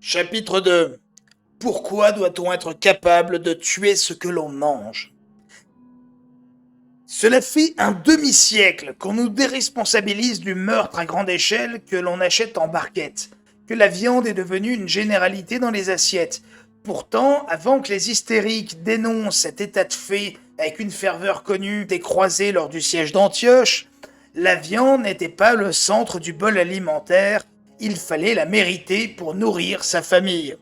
Chapitre 2. Pourquoi doit-on être capable de tuer ce que l'on mange? Cela fait un demi-siècle qu'on nous déresponsabilise du meurtre à grande échelle que l'on achète en barquette, que la viande est devenue une généralité dans les assiettes. Pourtant, avant que les hystériques dénoncent cet état de fait avec une ferveur connue des croisés lors du siège d'Antioche, la viande n'était pas le centre du bol alimentaire, il fallait la mériter pour nourrir sa famille.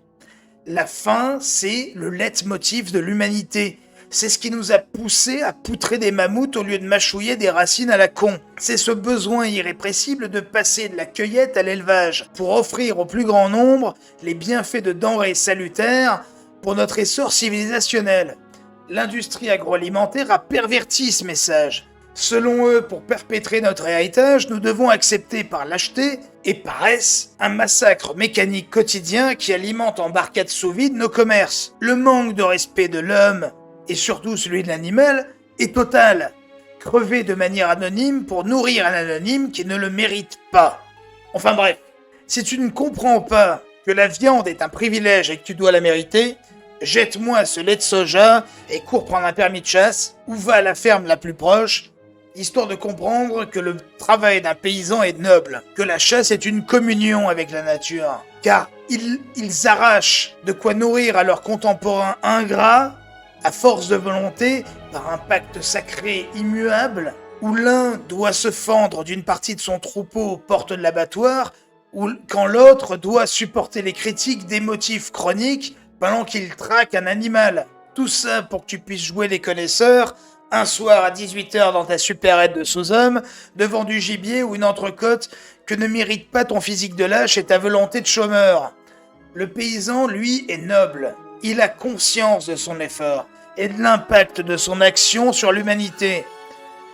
La faim, c'est le leitmotiv de l'humanité. C'est ce qui nous a poussés à poutrer des mammouths au lieu de mâchouiller des racines à la con. C'est ce besoin irrépressible de passer de la cueillette à l'élevage, pour offrir au plus grand nombre les bienfaits de denrées salutaires pour notre essor civilisationnel. L'industrie agroalimentaire a perverti ce message. Selon eux, pour perpétrer notre héritage, nous devons accepter par lâcheté et paresse un massacre mécanique quotidien qui alimente en barquettes sous vide nos commerces. Le manque de respect de l'homme, et surtout celui de l'animal, est total. Crever de manière anonyme pour nourrir un anonyme qui ne le mérite pas. Enfin bref, si tu ne comprends pas que la viande est un privilège et que tu dois la mériter, jette-moi ce lait de soja et cours prendre un permis de chasse ou va à la ferme la plus proche, histoire de comprendre que le travail d'un paysan est noble, que la chasse est une communion avec la nature, car ils arrachent de quoi nourrir à leurs contemporains ingrats, à force de volonté, par un pacte sacré immuable, où l'un doit se fendre d'une partie de son troupeau aux portes de l'abattoir, ou quand l'autre doit supporter les critiques des motifs chroniques pendant qu'il traque un animal. Tout ça pour que tu puisses jouer les connaisseurs, un soir à 18h dans ta supérette de sous-homme, devant du gibier ou une entrecôte que ne mérite pas ton physique de lâche et ta volonté de chômeur. Le paysan, lui, est noble. Il a conscience de son effort et de l'impact de son action sur l'humanité.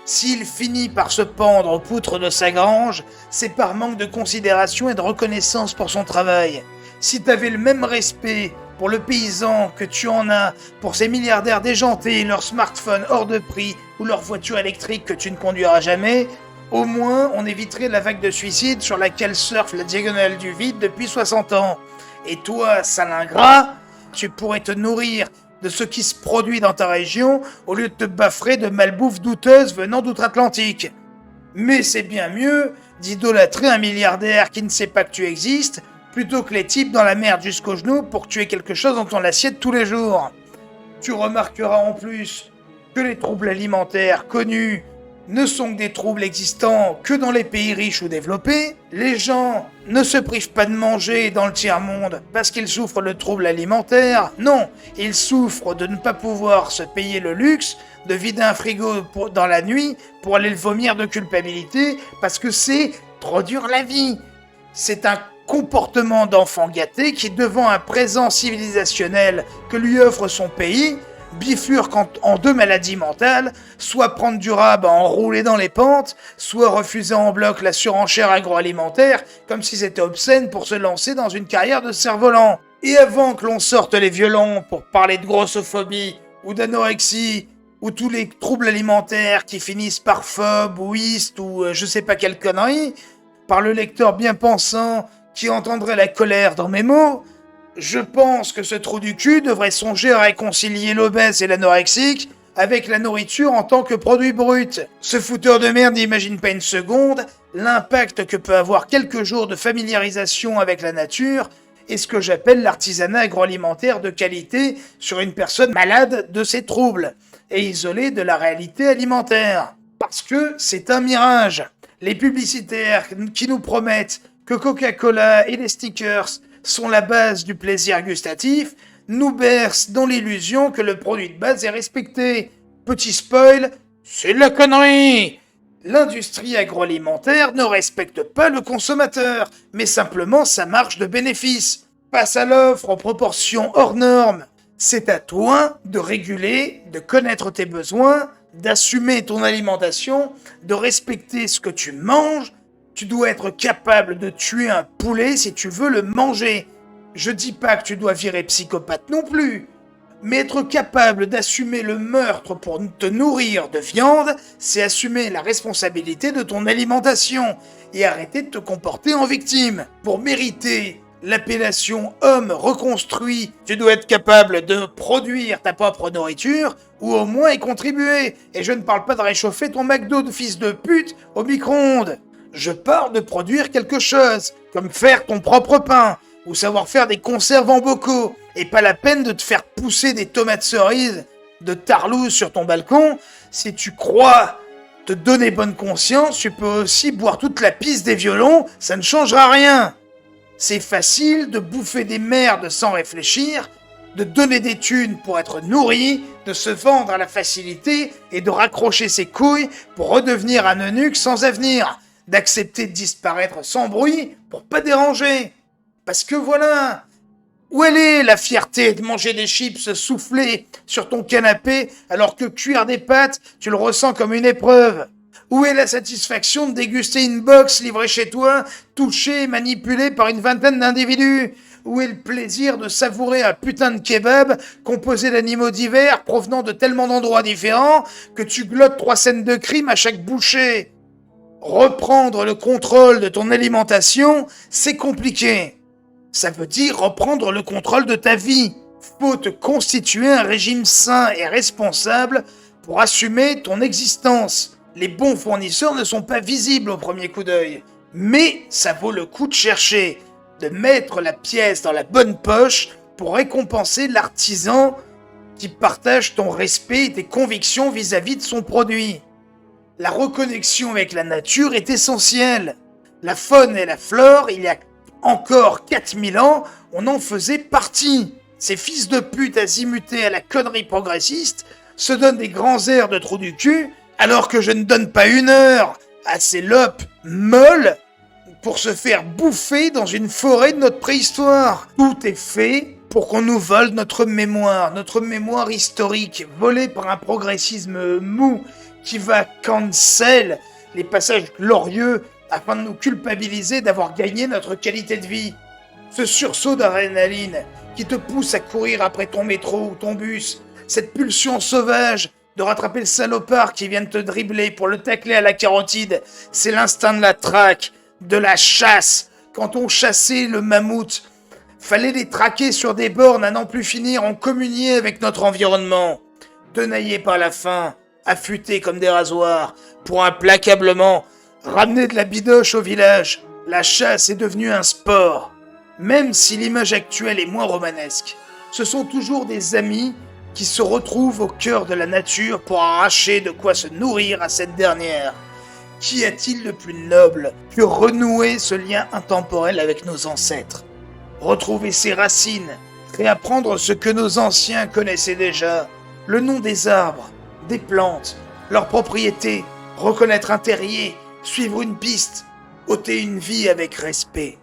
S'il finit par se pendre aux poutres de sa grange, c'est par manque de considération et de reconnaissance pour son travail. Si t'avais le même respect pour le paysan que tu en as pour ces milliardaires déjantés, leur smartphone hors de prix ou leur voiture électrique que tu ne conduiras jamais, au moins on éviterait la vague de suicides sur laquelle surfe la diagonale du vide depuis 60 ans. Et toi, sale ingrat, tu pourrais te nourrir de ce qui se produit dans ta région au lieu de te baffrer de malbouffe douteuse venant d'outre-Atlantique. Mais c'est bien mieux d'idolâtrer un milliardaire qui ne sait pas que tu existes plutôt que les types dans la merde jusqu'aux genoux pour que tu aies quelque chose dans ton assiette tous les jours. Tu remarqueras en plus que les troubles alimentaires connus ne sont que des troubles existants que dans les pays riches ou développés. Les gens ne se privent pas de manger dans le tiers-monde parce qu'ils souffrent de troubles alimentaires. Non, ils souffrent de ne pas pouvoir se payer le luxe de vider un frigo dans la nuit pour aller le vomir de culpabilité parce que c'est trop dur la vie. C'est un comportement d'enfant gâté qui, devant un présent civilisationnel que lui offre son pays, bifurque en deux maladies mentales, soit prendre du rab à enrouler dans les pentes, soit refuser en bloc la surenchère agroalimentaire, comme si c'était obscène pour se lancer dans une carrière de cerf-volant. Et avant que l'on sorte les violons pour parler de grossophobie, ou d'anorexie, ou tous les troubles alimentaires qui finissent par phobe, ou iste, ou je sais pas quelle connerie, par le lecteur bien pensant qui entendrait la colère dans mes mots, je pense que ce trou du cul devrait songer à réconcilier l'obèse et l'anorexique avec la nourriture en tant que produit brut. Ce fouteur de merde n'imagine pas une seconde l'impact que peut avoir quelques jours de familiarisation avec la nature et ce que j'appelle l'artisanat agroalimentaire de qualité sur une personne malade de ces troubles et isolée de la réalité alimentaire. Parce que c'est un mirage. Les publicitaires qui nous promettent que Coca-Cola et les stickers sont la base du plaisir gustatif, nous bercent dans l'illusion que le produit de base est respecté. Petit spoil, c'est de la connerie. L'industrie agroalimentaire ne respecte pas le consommateur, mais simplement sa marge de bénéfice. Passe à l'offre en proportion hors norme. C'est à toi de réguler, de connaître tes besoins, d'assumer ton alimentation, de respecter ce que tu manges. Tu dois être capable de tuer un poulet si tu veux le manger. Je dis pas que tu dois virer psychopathe non plus. Mais être capable d'assumer le meurtre pour te nourrir de viande, c'est assumer la responsabilité de ton alimentation et arrêter de te comporter en victime. Pour mériter L'appellation homme reconstruit, tu dois être capable de produire ta propre nourriture ou au moins y contribuer. Et je ne parle pas de réchauffer ton McDo de fils de pute au micro-ondes. Je parle de produire quelque chose, comme faire ton propre pain ou savoir faire des conserves en bocaux. Et pas la peine de te faire pousser des tomates cerises de Tarlouse sur ton balcon. Si tu crois te donner bonne conscience, tu peux aussi boire toute la pisse des violons, ça ne changera rien. C'est facile de bouffer des merdes sans réfléchir, de donner des thunes pour être nourri, de se vendre à la facilité et de raccrocher ses couilles pour redevenir un eunuque sans avenir, d'accepter de disparaître sans bruit pour pas déranger. Parce que voilà, où elle est la fierté de manger des chips soufflés sur ton canapé alors que cuire des pâtes, tu le ressens comme une épreuve? Où est la satisfaction de déguster une box livrée chez toi, touchée et manipulée par une vingtaine d'individus? Où est le plaisir de savourer un putain de kebab composé d'animaux divers provenant de tellement d'endroits différents que tu glottes 3 scènes de crime à chaque bouchée? Reprendre le contrôle de ton alimentation, c'est compliqué. Ça veut dire reprendre le contrôle de ta vie. Faut te constituer un régime sain et responsable pour assumer ton existence. Les bons fournisseurs ne sont pas visibles au premier coup d'œil, mais ça vaut le coup de chercher, de mettre la pièce dans la bonne poche pour récompenser l'artisan qui partage ton respect et tes convictions vis-à-vis de son produit. La reconnexion avec la nature est essentielle. La faune et la flore, il y a encore 4000 ans, on en faisait partie. Ces fils de pute azimutés à la connerie progressiste se donnent des grands airs de trou du cul, alors que je ne donne pas une heure à ces lopes molles pour se faire bouffer dans une forêt de notre préhistoire. Tout est fait pour qu'on nous vole notre mémoire historique, volée par un progressisme mou qui va cancel les passages glorieux afin de nous culpabiliser d'avoir gagné notre qualité de vie. Ce sursaut d'adrénaline qui te pousse à courir après ton métro ou ton bus, cette pulsion sauvage de rattraper le salopard qui vient de te dribbler pour le tacler à la carotide, c'est l'instinct de la traque, de la chasse. Quand on chassait le mammouth, fallait les traquer sur des bornes à n'en plus finir en communier avec notre environnement. Tenaillés par la faim, affûtés comme des rasoirs, pour implacablement ramener de la bidoche au village. La chasse est devenue un sport. Même si l'image actuelle est moins romanesque, ce sont toujours des amis qui se retrouvent au cœur de la nature pour arracher de quoi se nourrir à cette dernière. Qu'y a-t-il de plus noble que renouer ce lien intemporel avec nos ancêtres? Retrouver ses racines, réapprendre ce que nos anciens connaissaient déjà, le nom des arbres, des plantes, leurs propriétés, reconnaître un terrier, suivre une piste, ôter une vie avec respect.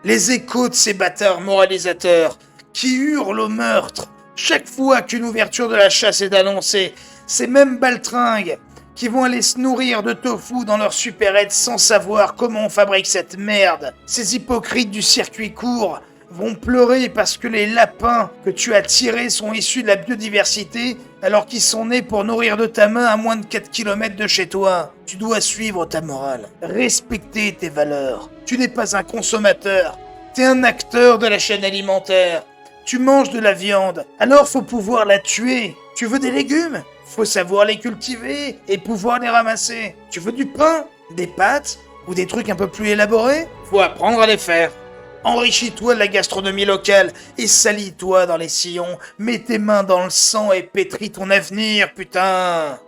Les échos de ces bâtards moralisateurs qui hurlent au meurtre chaque fois qu'une ouverture de la chasse est annoncée, ces mêmes baltringues qui vont aller se nourrir de tofu dans leur supérette sans savoir comment on fabrique cette merde. Ces hypocrites du circuit court vont pleurer parce que les lapins que tu as tirés sont issus de la biodiversité alors qu'ils sont nés pour nourrir de ta main à moins de 4 km de chez toi. Tu dois suivre ta morale, respecter tes valeurs. Tu n'es pas un consommateur, t'es un acteur de la chaîne alimentaire. Tu manges de la viande, alors faut pouvoir la tuer. Tu veux des légumes? Faut savoir les cultiver et pouvoir les ramasser. Tu veux du pain, des pâtes ou des trucs un peu plus élaborés? Faut apprendre à les faire. Enrichis-toi de la gastronomie locale et salis-toi dans les sillons. Mets tes mains dans le sang et pétris ton avenir, putain!